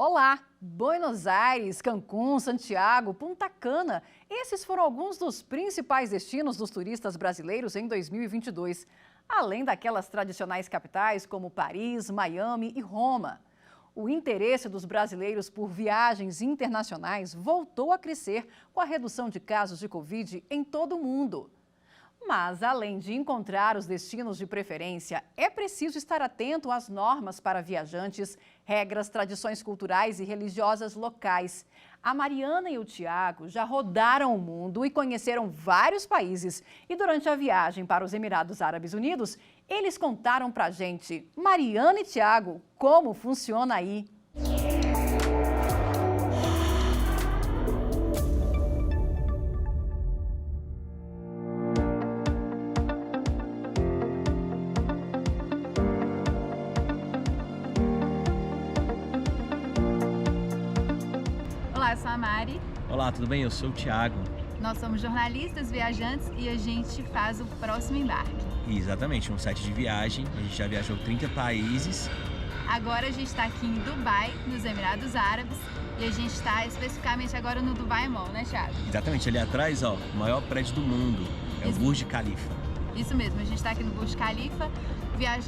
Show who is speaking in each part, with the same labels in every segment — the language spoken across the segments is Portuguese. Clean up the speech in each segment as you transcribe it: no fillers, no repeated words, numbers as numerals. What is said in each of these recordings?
Speaker 1: Olá! Buenos Aires, Cancún, Santiago, Punta Cana. Esses foram alguns dos principais destinos dos turistas brasileiros em 2022. Além daquelas tradicionais capitais como Paris, Miami e Roma. O interesse dos brasileiros por viagens internacionais voltou a crescer com a redução de casos de Covid em todo o mundo. Mas, além de encontrar os destinos de preferência, é preciso estar atento às normas para viajantes, regras, tradições culturais e religiosas locais. A Mariana e o Tiago já rodaram o mundo e conheceram vários países. E durante a viagem para os Emirados Árabes Unidos, eles contaram pra gente, Mariana e Tiago, como funciona aí.
Speaker 2: Olá, eu sou a Mari.
Speaker 3: Olá, tudo bem? Eu sou o Thiago.
Speaker 2: Nós somos jornalistas viajantes e a gente faz o próximo embarque.
Speaker 3: Exatamente, um site de viagem. A gente já viajou 30 países.
Speaker 2: Agora a gente está aqui em Dubai, nos Emirados Árabes, e a gente está especificamente agora no Dubai Mall, né, Thiago?
Speaker 3: Exatamente, ali atrás, ó, o maior prédio do mundo. É o Burj Khalifa.
Speaker 2: Isso mesmo, a gente está aqui no Burj Khalifa,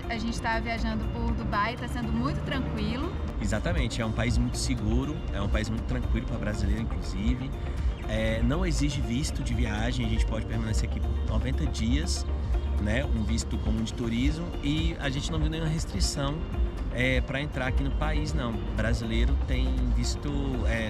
Speaker 2: a gente está viajando por Dubai, está sendo muito tranquilo.
Speaker 3: Exatamente, é um país muito seguro, é um país muito tranquilo para brasileiro, inclusive. Não exige visto de viagem, a gente pode permanecer aqui por 90 dias, né? Um visto comum de turismo, e a gente não viu nenhuma restrição para entrar aqui no país, não. O brasileiro tem visto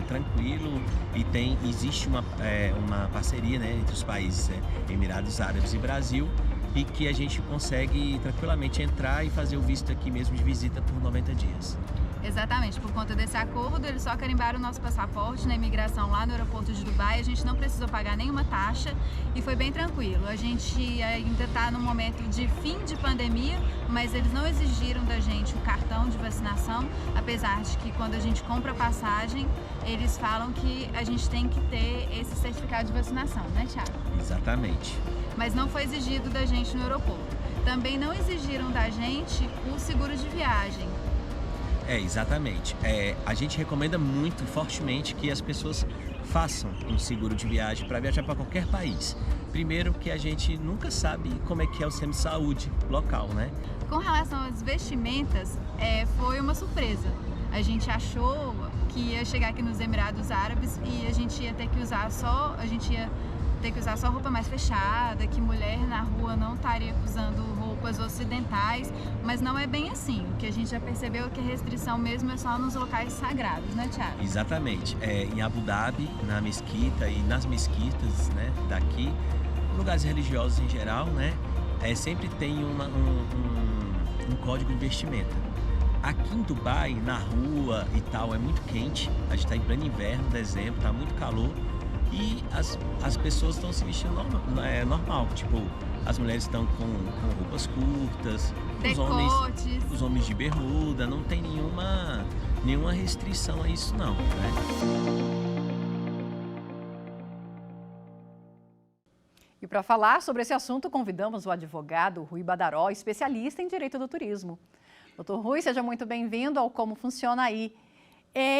Speaker 3: tranquilo e existe uma parceria, né, entre os países Emirados Árabes e Brasil, e que a gente consegue tranquilamente entrar e fazer o visto aqui mesmo de visita por 90 dias.
Speaker 2: Exatamente, por conta desse acordo, eles só carimbaram o nosso passaporte na imigração lá no aeroporto de Dubai, a gente não precisou pagar nenhuma taxa e foi bem tranquilo. A gente ainda está no momento de fim de pandemia, mas eles não exigiram da gente o cartão de vacinação, apesar de que quando a gente compra passagem, eles falam que a gente tem que ter esse certificado de vacinação, né, Thiago?
Speaker 3: Exatamente.
Speaker 2: Mas não foi exigido da gente no aeroporto. Também não exigiram da gente o seguro de viagem.
Speaker 3: Exatamente. A gente recomenda muito fortemente que as pessoas façam um seguro de viagem para viajar para qualquer país. Primeiro que a gente nunca sabe como é que é o sistema de saúde local, né?
Speaker 2: Com relação às vestimentas, foi uma surpresa. A gente achou que ia chegar aqui nos Emirados Árabes e a gente ia ter que usar só roupa mais fechada, que mulher na rua não estaria usando roupas ocidentais, mas não é bem assim. O que a gente já percebeu é que a restrição mesmo é só nos locais sagrados, né, Thiago?
Speaker 3: Exatamente. Em Abu Dhabi, na mesquita e nas mesquitas, né, daqui, lugares religiosos em geral, né, sempre tem um código de vestimenta. Aqui em Dubai, na rua e tal, é muito quente. A gente está em pleno inverno, dezembro, tá muito calor. E as pessoas estão se vestindo normal, tipo, as mulheres estão com roupas curtas, os homens de bermuda, não tem nenhuma restrição a isso não, né?
Speaker 1: E para falar sobre esse assunto, convidamos o advogado Rui Badaró, especialista em direito do turismo. Doutor Rui, seja muito bem-vindo ao Como Funciona Aí.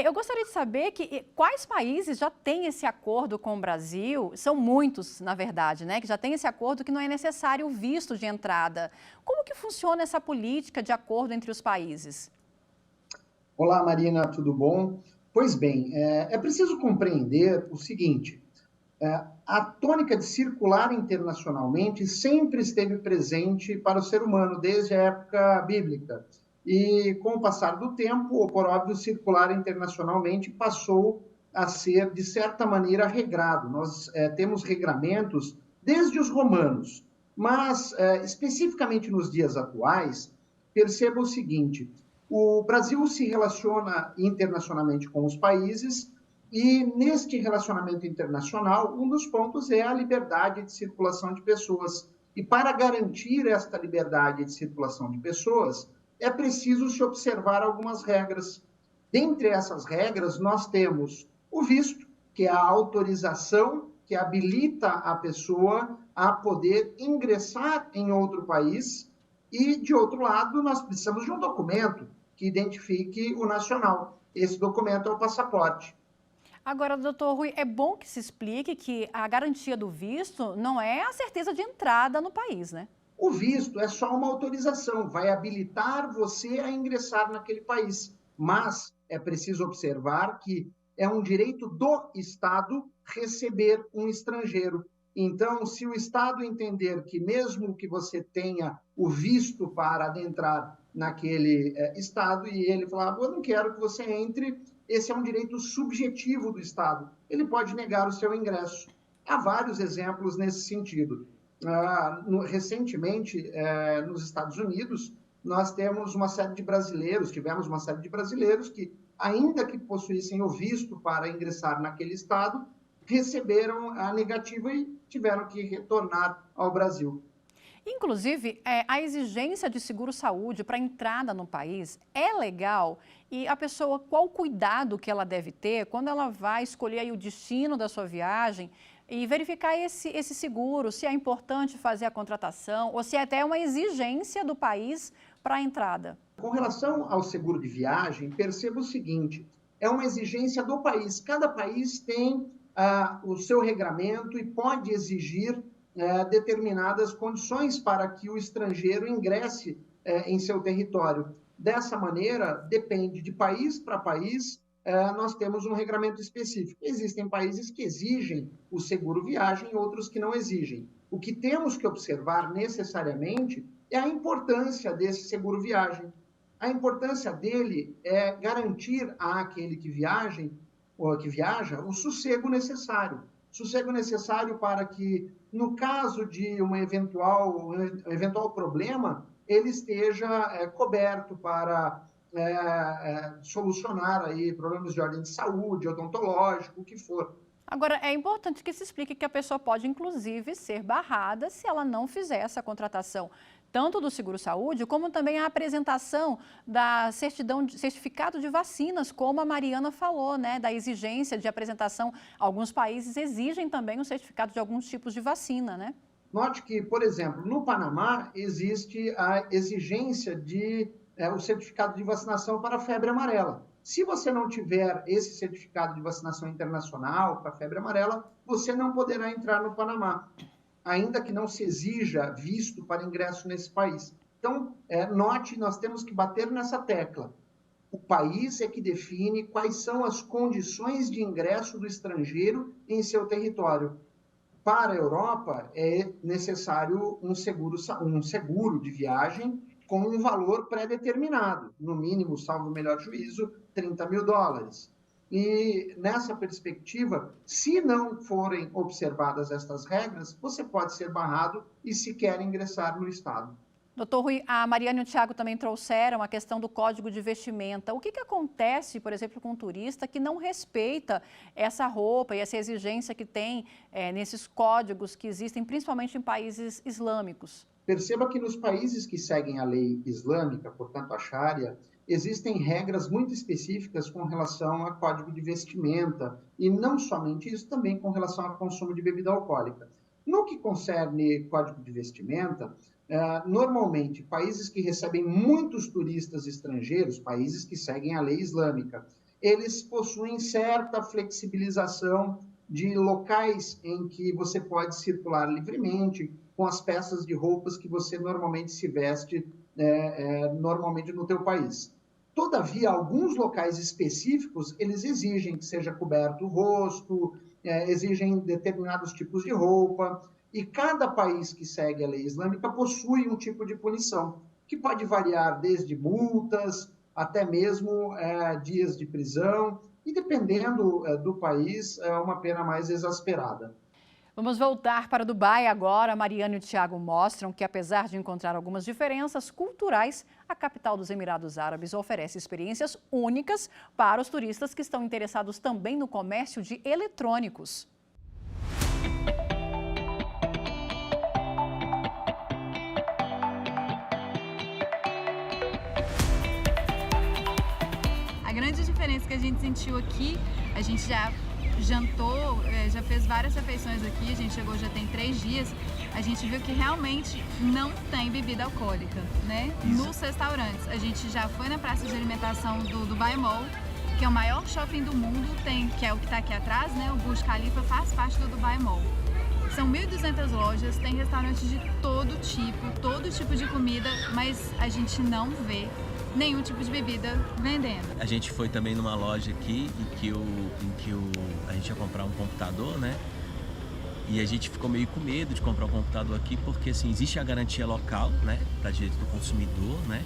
Speaker 1: Eu gostaria de saber quais países já têm esse acordo com o Brasil, são muitos, na verdade, né, que já têm esse acordo que não é necessário o visto de entrada. Como que funciona essa política de acordo entre os países?
Speaker 4: Olá, Marina, tudo bom? Pois bem, é preciso compreender o seguinte, a tônica de circular internacionalmente sempre esteve presente para o ser humano, desde a época bíblica. E, com o passar do tempo, o por óbvio circular internacionalmente passou a ser, de certa maneira, regrado. Nós temos regramentos desde os romanos, mas, especificamente nos dias atuais, perceba o seguinte, o Brasil se relaciona internacionalmente com os países e, neste relacionamento internacional, um dos pontos é a liberdade de circulação de pessoas. E, para garantir esta liberdade de circulação de pessoas, é preciso se observar algumas regras. Dentre essas regras, nós temos o visto, que é a autorização que habilita a pessoa a poder ingressar em outro país, e, de outro lado, nós precisamos de um documento que identifique o nacional. Esse documento é o passaporte.
Speaker 1: Agora, doutor Rui, é bom que se explique que a garantia do visto não é a certeza de entrada no país, né?
Speaker 4: O visto é só uma autorização, vai habilitar você a ingressar naquele país. Mas é preciso observar que é um direito do Estado receber um estrangeiro. Então, se o Estado entender que mesmo que você tenha o visto para adentrar naquele Estado e ele falar, eu não quero que você entre, esse é um direito subjetivo do Estado. Ele pode negar o seu ingresso. Há vários exemplos nesse sentido. Recentemente, nos Estados Unidos, nós tivemos uma série de brasileiros que, ainda que possuíssem o visto para ingressar naquele Estado, receberam a negativa e tiveram que retornar ao Brasil.
Speaker 1: Inclusive, a exigência de seguro-saúde para entrada no país é legal e a pessoa, qual o cuidado que ela deve ter quando ela vai escolher aí o destino da sua viagem e verificar esse seguro, se é importante fazer a contratação ou se é até uma exigência do país para a entrada.
Speaker 4: Com relação ao seguro de viagem, perceba o seguinte, é uma exigência do país. Cada país tem o seu regramento e pode exigir determinadas condições para que o estrangeiro ingresse em seu território. Dessa maneira, depende de país para país, nós temos um regramento específico. Existem países que exigem o seguro viagem, outros que não exigem. O que temos que observar necessariamente é a importância desse seguro viagem. A importância dele é garantir àquele que viaja o sossego necessário. Sossego necessário para que, no caso de um eventual problema, ele esteja coberto para solucionar aí problemas de ordem de saúde, odontológico, o que for.
Speaker 1: Agora, é importante que se explique que a pessoa pode, inclusive, ser barrada se ela não fizer essa contratação, tanto do seguro-saúde, como também a apresentação da certificado de vacinas, como a Mariana falou, né, da exigência de apresentação. Alguns países exigem também o certificado de alguns tipos de vacina, né?
Speaker 4: Note que, por exemplo, no Panamá existe a exigência de o certificado de vacinação para a febre amarela. Se você não tiver esse certificado de vacinação internacional para a febre amarela, você não poderá entrar no Panamá, ainda que não se exija visto para ingresso nesse país. Então, note, nós temos que bater nessa tecla. O país é que define quais são as condições de ingresso do estrangeiro em seu território. Para a Europa, é necessário um seguro de viagem com um valor pré-determinado, no mínimo, salvo o melhor juízo, $30 mil. E nessa perspectiva, se não forem observadas estas regras, você pode ser barrado e sequer ingressar no Estado.
Speaker 1: Doutor Rui, a Mariana e o Tiago também trouxeram a questão do código de vestimenta. O que acontece, por exemplo, com um turista que não respeita essa roupa e essa exigência que tem nesses códigos que existem, principalmente em países islâmicos?
Speaker 4: Perceba que nos países que seguem a lei islâmica, portanto a Sharia, existem regras muito específicas com relação a código de vestimenta e não somente isso, também com relação ao consumo de bebida alcoólica. No que concerne código de vestimenta, normalmente países que recebem muitos turistas estrangeiros, países que seguem a lei islâmica, eles possuem certa flexibilização de locais em que você pode circular livremente com as peças de roupas que você normalmente se veste normalmente no teu país. Todavia, alguns locais específicos, eles exigem que seja coberto o rosto, exigem determinados tipos de roupa, e cada país que segue a lei islâmica possui um tipo de punição, que pode variar desde multas até mesmo dias de prisão, e dependendo do país, é uma pena mais exasperada.
Speaker 1: Vamos voltar para Dubai agora. A Mariana e o Tiago mostram que, apesar de encontrar algumas diferenças culturais, a capital dos Emirados Árabes oferece experiências únicas para os turistas que estão interessados também no comércio de eletrônicos.
Speaker 2: A grande diferença que a gente sentiu aqui, a gente já jantou, já fez várias refeições aqui, a gente chegou já tem 3 dias, a gente viu que realmente não tem bebida alcoólica, né? Nos restaurantes. A gente já foi na praça de alimentação do Dubai Mall, porque o maior shopping do mundo tem, que é o que está aqui atrás, né? O Burj Khalifa faz parte do Dubai Mall. São 1.200 lojas, tem restaurantes de todo tipo de comida, mas a gente não vê nenhum tipo de bebida vendendo.
Speaker 3: A gente foi também numa loja aqui em que a gente ia comprar um computador, né? E a gente ficou meio com medo de comprar um computador aqui porque assim, existe a garantia local, né, para direito do consumidor, né?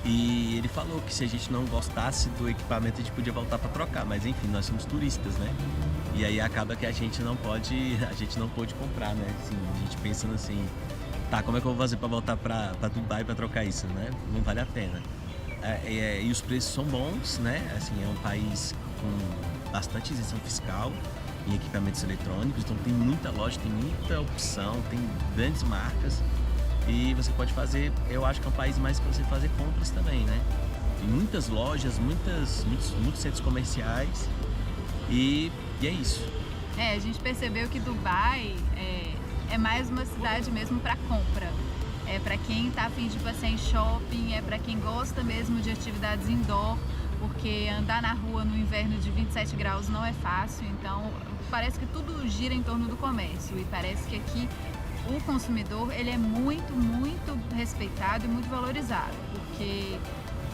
Speaker 3: E ele falou que se a gente não gostasse do equipamento a gente podia voltar para trocar, mas enfim, nós somos turistas, né? E aí acaba que a gente não pôde comprar, né? Assim, a gente pensando assim, tá, como é que eu vou fazer para voltar para Dubai para trocar isso, né? Não vale a pena. E os preços são bons, né? Assim, é um país com bastante isenção fiscal em equipamentos eletrônicos, então tem muita loja, tem muita opção, tem grandes marcas e você pode fazer, eu acho que é um país mais para você fazer compras também, né? Tem muitas lojas, muitos centros comerciais e é isso.
Speaker 2: A gente percebeu que Dubai é mais uma cidade mesmo para compra. É para quem está a fim de passear em shopping, é para quem gosta mesmo de atividades indoor, porque andar na rua no inverno de 27 graus não é fácil, então parece que tudo gira em torno do comércio e parece que aqui o consumidor ele é muito respeitado e muito valorizado, porque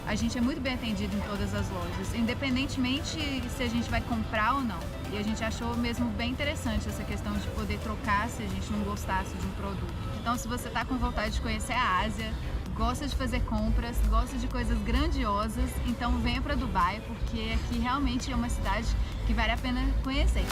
Speaker 2: a gente é muito bem atendido em todas as lojas, independentemente se a gente vai comprar ou não. E a gente achou mesmo bem interessante essa questão de poder trocar se a gente não gostasse de um produto. Então, se você está com vontade de conhecer a Ásia, gosta de fazer compras, gosta de coisas grandiosas, então venha para Dubai, porque aqui realmente é uma cidade que vale a pena conhecer.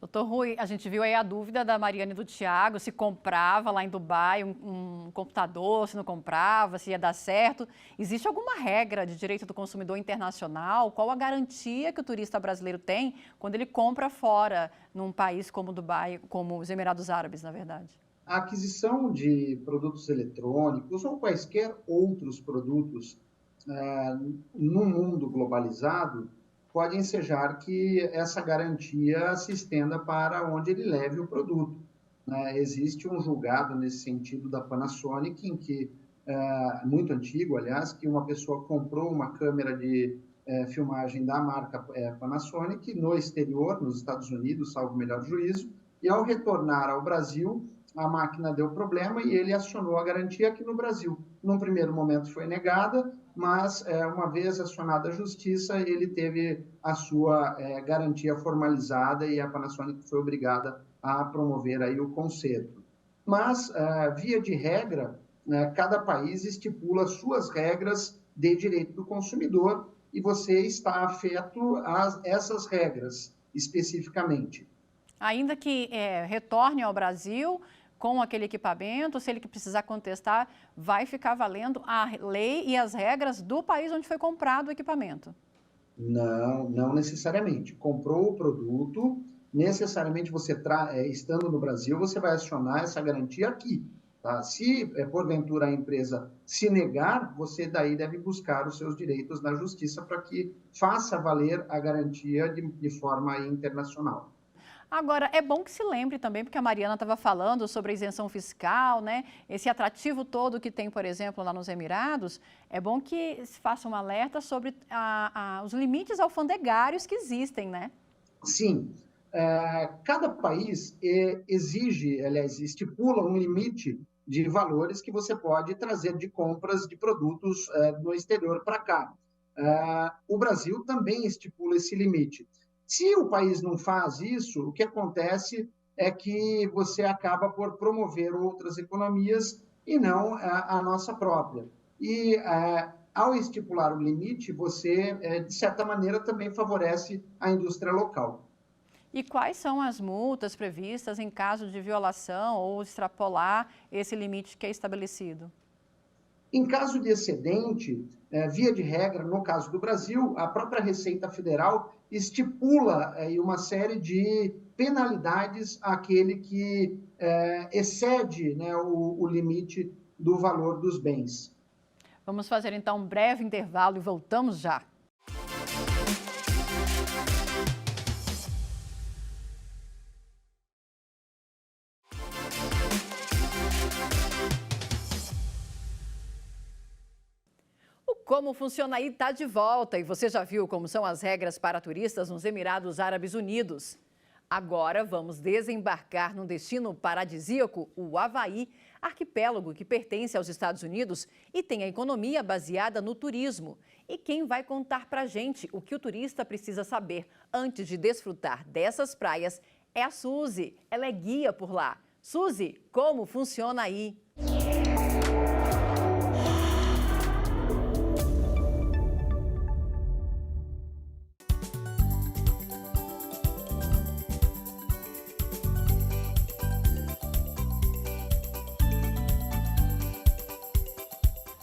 Speaker 1: Doutor Rui, a gente viu aí a dúvida da Mariana e do Tiago, se comprava lá em Dubai um computador, se não comprava, se ia dar certo. Existe alguma regra de direito do consumidor internacional? Qual a garantia que o turista brasileiro tem quando ele compra fora, num país como Dubai, como os Emirados Árabes, na verdade?
Speaker 4: A aquisição de produtos eletrônicos ou quaisquer outros produtos no mundo globalizado pode ensejar que essa garantia se estenda para onde ele leve o produto. Existe um julgado nesse sentido da Panasonic, em que, muito antigo, aliás, que uma pessoa comprou uma câmera de filmagem da marca Panasonic no exterior, nos Estados Unidos, salvo o melhor juízo, e ao retornar ao Brasil, a máquina deu problema e ele acionou a garantia aqui no Brasil. Num primeiro momento foi negada, mas uma vez acionada a justiça, ele teve a sua garantia formalizada e a Panasonic foi obrigada a promover aí o conserto. Mas, via de regra, cada país estipula suas regras de direito do consumidor e você está afeto a essas regras especificamente.
Speaker 1: Ainda que retorne ao Brasil com aquele equipamento, se ele precisar contestar, vai ficar valendo a lei e as regras do país onde foi comprado o equipamento?
Speaker 4: Não necessariamente. Comprou o produto, necessariamente você, estando no Brasil, você vai acionar essa garantia aqui. Tá? Se, porventura, a empresa se negar, você daí deve buscar os seus direitos na justiça para que faça valer a garantia de forma internacional.
Speaker 1: Agora, é bom que se lembre também, porque a Mariana estava falando sobre a isenção fiscal, né? Esse atrativo todo que tem, por exemplo, lá nos Emirados, é bom que se faça um alerta sobre os limites alfandegários que existem, né?
Speaker 4: Sim. Cada país exige, aliás, estipula um limite de valores que você pode trazer de compras de produtos no exterior para cá. O Brasil também estipula esse limite. Se o país não faz isso, o que acontece é que você acaba por promover outras economias e não a nossa própria. E ao estipular o limite, você, de certa maneira, também favorece a indústria local.
Speaker 1: E quais são as multas previstas em caso de violação ou extrapolar esse limite que é estabelecido?
Speaker 4: Em caso de excedente, via de regra, no caso do Brasil, a própria Receita Federal estipula uma série de penalidades àquele que excede, né, o limite do valor dos bens.
Speaker 1: Vamos fazer então um breve intervalo e voltamos já. Como Funciona Aí está de volta e você já viu como são as regras para turistas nos Emirados Árabes Unidos. Agora vamos desembarcar num destino paradisíaco, o Havaí, arquipélago que pertence aos Estados Unidos e tem a economia baseada no turismo. E quem vai contar pra gente o que o turista precisa saber antes de desfrutar dessas praias é a Suzy. Ela é guia por lá. Suzy, como funciona aí?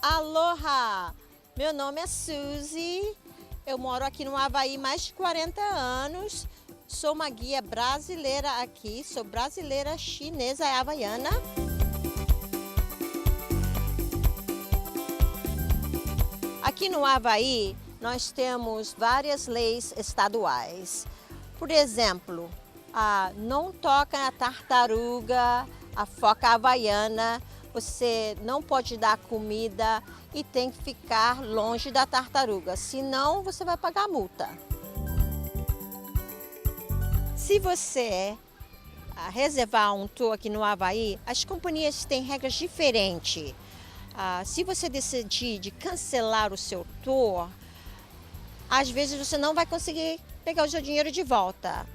Speaker 5: Aloha! Meu nome é Suzy, eu moro aqui no Havaí há mais de 40 anos, sou uma guia brasileira aqui, sou brasileira, chinesa e havaiana. Aqui no Havaí, nós temos várias leis estaduais. Por exemplo, não toca na tartaruga, a foca havaiana, você não pode dar comida e tem que ficar longe da tartaruga, senão você vai pagar multa. Se você reservar um tour aqui no Havaí, as companhias têm regras diferentes. Se você decidir de cancelar o seu tour, às vezes você não vai conseguir pegar o seu dinheiro de volta.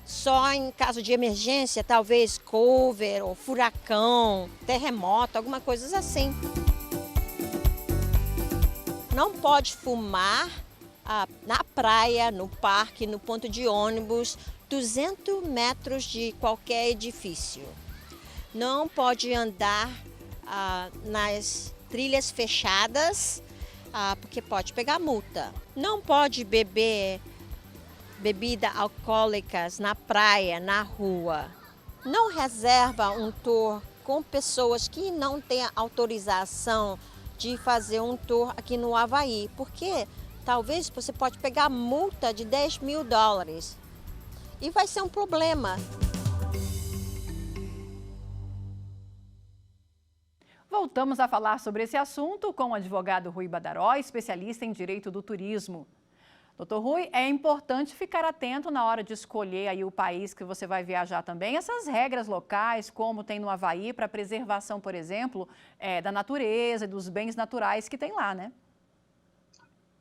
Speaker 5: Só em caso de emergência, talvez cover ou furacão, terremoto, alguma coisa assim. Não pode fumar na praia, no parque, no ponto de ônibus, 200 metros de qualquer edifício. Não pode andar nas trilhas fechadas, porque pode pegar multa. Não pode beber bebidas alcoólicas na praia, na rua. Não reserva um tour com pessoas que não têm autorização de fazer um tour aqui no Havaí, porque talvez você pode pegar multa de $10.000 e vai ser um problema.
Speaker 1: Voltamos a falar sobre esse assunto com o advogado Rui Badaró, especialista em direito do turismo. Doutor Rui, é importante ficar atento na hora de escolher aí o país que você vai viajar também. Essas regras locais, como tem no Havaí, para preservação, por exemplo, da natureza e dos bens naturais que tem lá, né?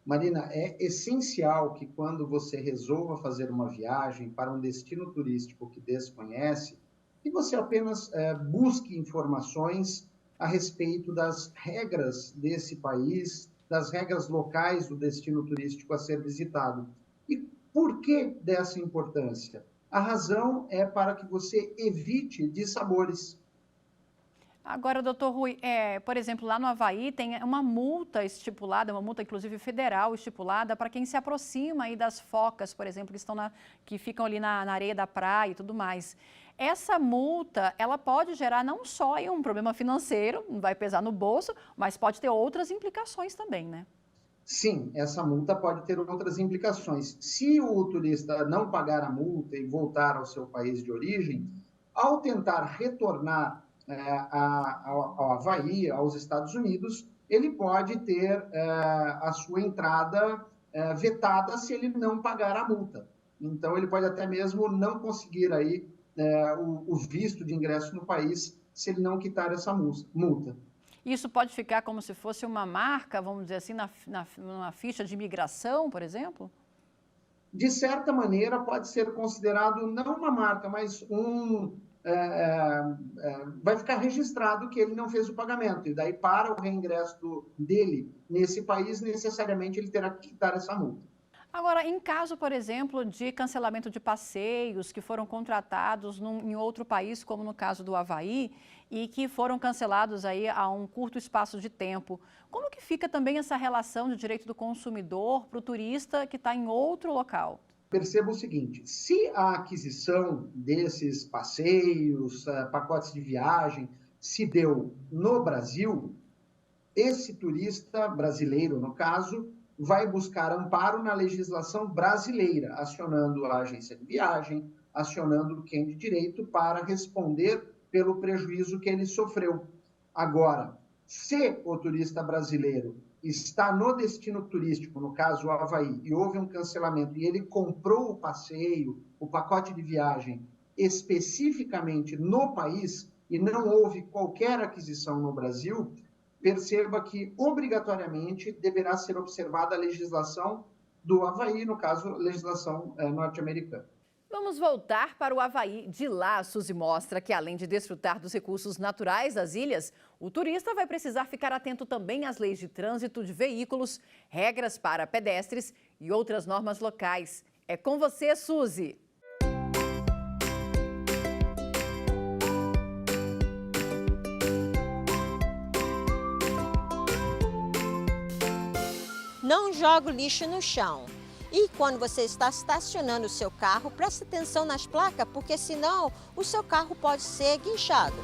Speaker 4: Marina, é essencial que quando você resolva fazer uma viagem para um destino turístico que desconhece, que você apenas busque informações a respeito das regras desse país, das regras locais do destino turístico a ser visitado. E por que dessa importância? A razão é para que você evite dissabores.
Speaker 1: Agora, doutor Rui, por exemplo, lá no Havaí tem uma multa estipulada, uma multa inclusive federal estipulada para quem se aproxima aí das focas, por exemplo, que ficam ali na areia da praia e tudo mais. Essa multa, ela pode gerar não só aí um problema financeiro, não vai pesar no bolso, mas pode ter outras implicações também, né?
Speaker 4: Sim, essa multa pode ter outras implicações. Se o turista não pagar a multa e voltar ao seu país de origem, ao tentar retornar ao Havaí, aos Estados Unidos, ele pode ter a sua entrada vetada se ele não pagar a multa. Então, ele pode até mesmo não conseguir aí o visto de ingresso no país se ele não quitar essa multa.
Speaker 1: Isso pode ficar como se fosse uma marca, vamos dizer assim, numa ficha de imigração, por exemplo?
Speaker 4: De certa maneira, pode ser considerado não uma marca, mas vai ficar registrado que ele não fez o pagamento. E daí, para o reingresso dele nesse país, necessariamente ele terá que quitar essa multa.
Speaker 1: Agora, em caso, por exemplo, de cancelamento de passeios que foram contratados em outro país, como no caso do Havaí, e que foram cancelados aí a um curto espaço de tempo, como que fica também essa relação de direito do consumidor para o turista que está em outro local?
Speaker 4: Perceba o seguinte, se a aquisição desses passeios, pacotes de viagem, se deu no Brasil, esse turista brasileiro, no caso, vai buscar amparo na legislação brasileira, acionando a agência de viagem, acionando quem de direito para responder pelo prejuízo que ele sofreu. Agora, se o turista brasileiro está no destino turístico, no caso o Havaí, e houve um cancelamento, e ele comprou o passeio, o pacote de viagem, especificamente no país, e não houve qualquer aquisição no Brasil, perceba que, obrigatoriamente, deverá ser observada a legislação do Havaí, no caso, a legislação norte-americana.
Speaker 1: Vamos voltar para o Havaí. De lá, a Suzy mostra que, além de desfrutar dos recursos naturais das ilhas, o turista vai precisar ficar atento também às leis de trânsito de veículos, regras para pedestres e outras normas locais. É com você, Suzy!
Speaker 5: Não jogue o lixo no chão. E quando você está estacionando o seu carro, preste atenção nas placas, porque senão o seu carro pode ser guinchado.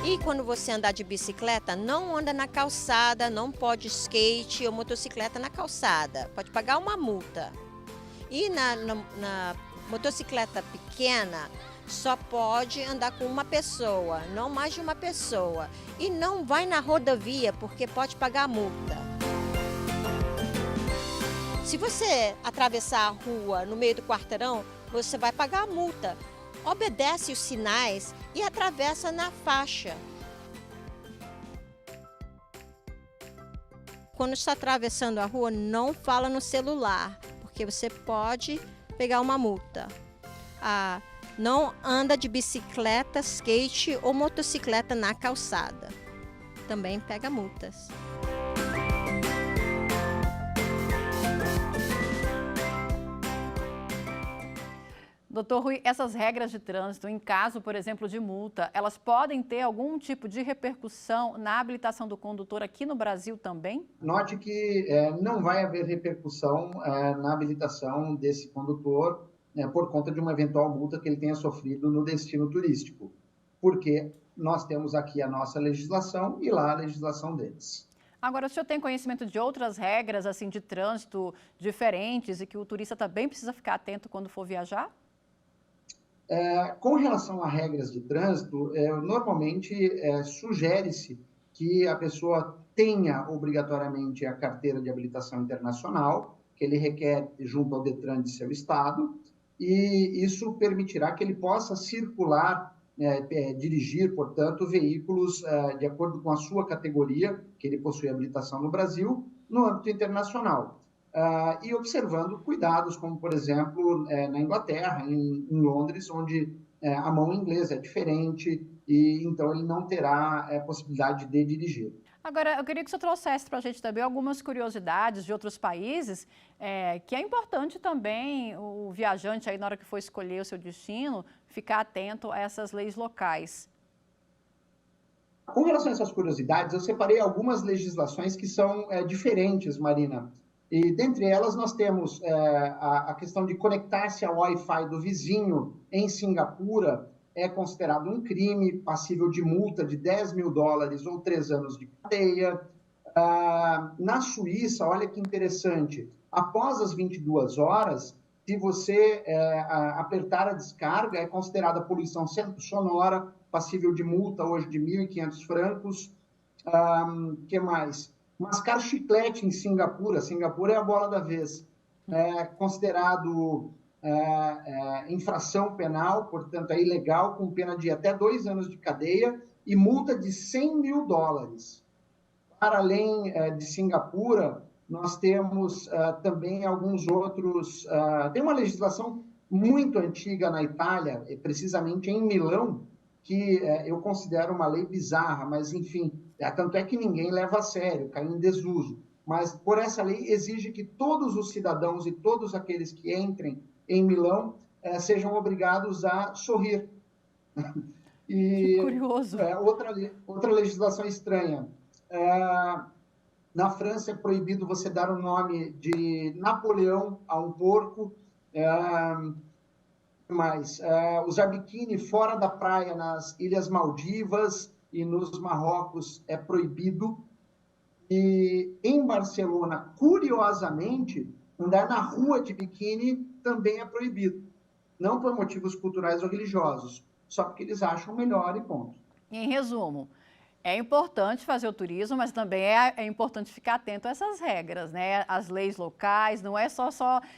Speaker 5: E quando você andar de bicicleta, não anda na calçada, não pode skate ou motocicleta na calçada, pode pagar uma multa. E na motocicleta pequena, só pode andar com uma pessoa, não mais de uma pessoa. E não vai na rodovia, porque pode pagar multa. Se você atravessar a rua no meio do quarteirão, você vai pagar a multa. Obedece os sinais e atravessa na faixa. Quando está atravessando a rua, não fala no celular, porque você pode pegar uma multa. Não anda de bicicleta, skate ou motocicleta na calçada. Também pega multas.
Speaker 1: Doutor Rui, essas regras de trânsito, em caso, por exemplo, de multa, elas podem ter algum tipo de repercussão na habilitação do condutor aqui no Brasil também?
Speaker 4: Note que não vai haver repercussão na habilitação desse condutor por conta de uma eventual multa que ele tenha sofrido no destino turístico, porque nós temos aqui a nossa legislação e lá a legislação deles.
Speaker 1: Agora, o senhor tem conhecimento de outras regras assim de trânsito diferentes e que o turista também precisa ficar atento quando for viajar?
Speaker 4: Com relação a regras de trânsito, normalmente sugere-se que a pessoa tenha obrigatoriamente a carteira de habilitação internacional, que ele requer junto ao Detran de seu estado, e isso permitirá que ele possa circular, dirigir, portanto, veículos de acordo com a sua categoria, que ele possui habilitação no Brasil, no âmbito internacional. E observando cuidados, como, por exemplo, na Inglaterra, em Londres, onde a mão inglesa é diferente e, então, ele não terá possibilidade de dirigir.
Speaker 1: Agora, eu queria que o senhor trouxesse para a gente também algumas curiosidades de outros países, que é importante também o viajante, aí, na hora que for escolher o seu destino, ficar atento a essas leis locais.
Speaker 4: Com relação a essas curiosidades, eu separei algumas legislações que são diferentes, Marina. E, dentre elas, nós temos a questão de conectar-se ao Wi-Fi do vizinho em Singapura, é considerado um crime passível de multa de $10 mil ou 3 anos de cadeia. Na Suíça, olha que interessante, após as 22 horas, se você apertar a descarga, é considerada poluição sonora, passível de multa hoje de 1.500 francos. Que mais? Mascar chiclete em Singapura, Singapura é a bola da vez, considerado infração penal, portanto é ilegal, com pena de até 2 anos de cadeia e multa de $100 mil. Para além de Singapura, nós temos também alguns outros, tem uma legislação muito antiga na Itália, precisamente em Milão, que eu considero uma lei bizarra, mas enfim, tanto é que ninguém leva a sério, caiu em desuso. Mas por essa lei exige que todos os cidadãos e todos aqueles que entrem em Milão sejam obrigados a sorrir.
Speaker 1: Que curioso.
Speaker 4: Outra legislação estranha. Na França é proibido você dar o nome de Napoleão a um porco. Usar biquíni fora da praia nas Ilhas Maldivas e nos Marrocos é proibido. E em Barcelona, curiosamente, andar na rua de biquíni também é proibido. Não por motivos culturais ou religiosos, só porque eles acham melhor e ponto.
Speaker 1: Em resumo, É importante fazer o turismo, mas também é importante ficar atento a essas regras, né? As leis locais, não é só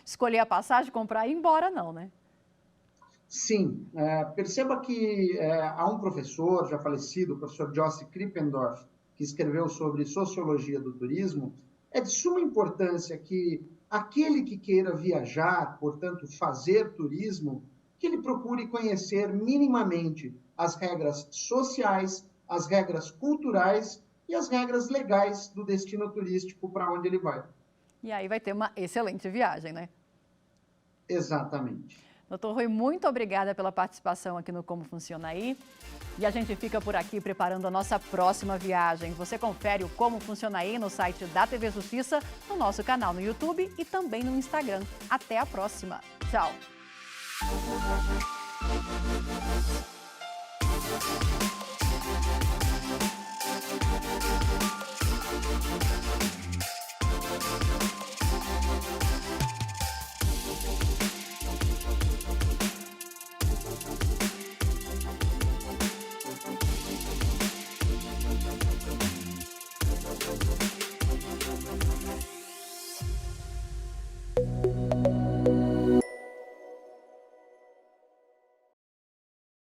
Speaker 1: escolher a passagem, comprar e ir embora, não, né?
Speaker 4: Sim, perceba que há um professor já falecido, o professor Jossi Krippendorf, que escreveu sobre sociologia do turismo. É de suma importância que aquele que queira viajar, portanto, fazer turismo, que ele procure conhecer minimamente as regras sociais, as regras culturais e as regras legais do destino turístico para onde ele vai.
Speaker 1: E aí vai ter uma excelente viagem, né?
Speaker 4: Exatamente.
Speaker 1: Doutor Rui, muito obrigada pela participação aqui no Como Funciona Aí. E a gente fica por aqui preparando a nossa próxima viagem. Você confere o Como Funciona Aí no site da TV Justiça, no nosso canal no YouTube e também no Instagram. Até a próxima. Tchau.